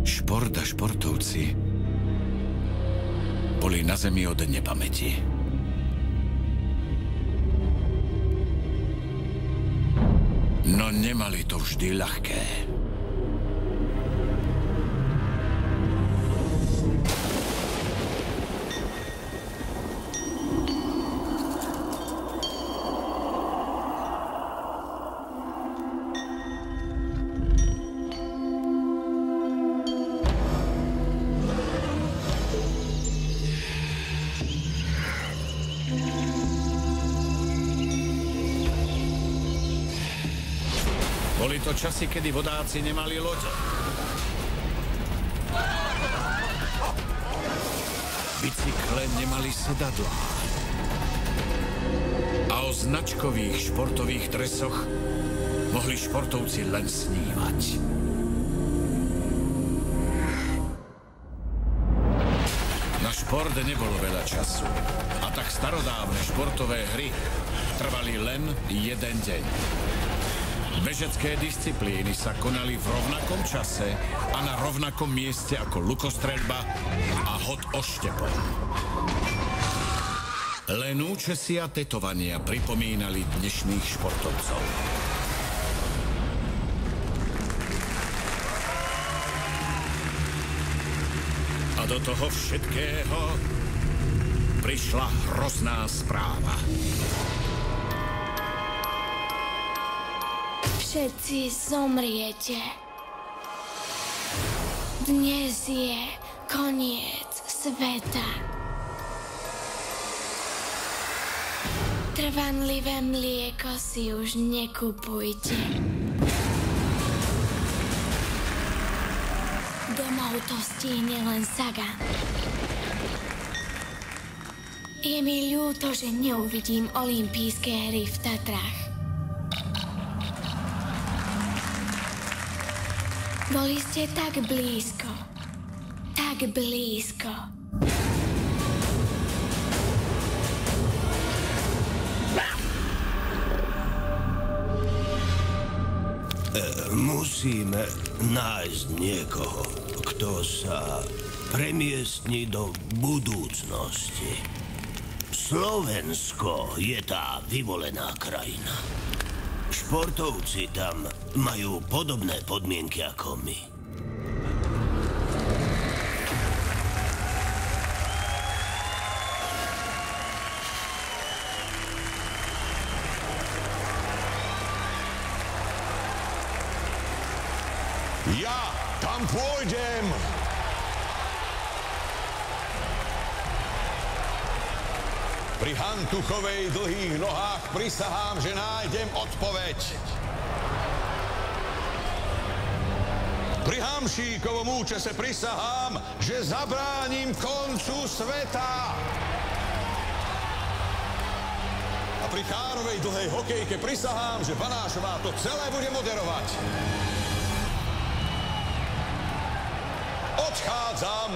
Šport a športovci boli na zemi od nepamäti. No nemali to vždy ľahké. Boli to časy, kedy vodáci nemali lode. Bicykle nemali sedadlá. A o značkových športových dresoch mohli športovci len snívať. Na šport nebolo veľa času. A tak starodávne športové hry trvali len jeden deň. Bežecké disciplíny sa konali v rovnakom čase a na rovnakom mieste ako lukostreľba a hod oštepom. Len účesy a tetovania pripomínali dnešných športovcov. A do toho všetkého prišla hrozná správa. Všetci zomriete. Dnes je koniec sveta. Trvanlivé mlieko si už nekupujte. Domov to stihne len Sagan. Je mi ľúto, že neuvidím olympijské hry v Tatrách. Boli ste tak blízko. Tak blízko. Musíme nájsť niekoho, kto sa premiestni do budúcnosti. Slovensko je tá vyvolená krajina. Športovci tam majú podobné podmienky ako my. Ja tam pôjdem! Pri Hantuchovej dlhých nohách prisahám, že nájdem odpoveď. Pri Hamšíkovom účese prisahám, že zabránim koncu sveta. A pri Chárovej dlhej hokejke prisahám, že Banášová to celé bude moderovať. Odchádzam.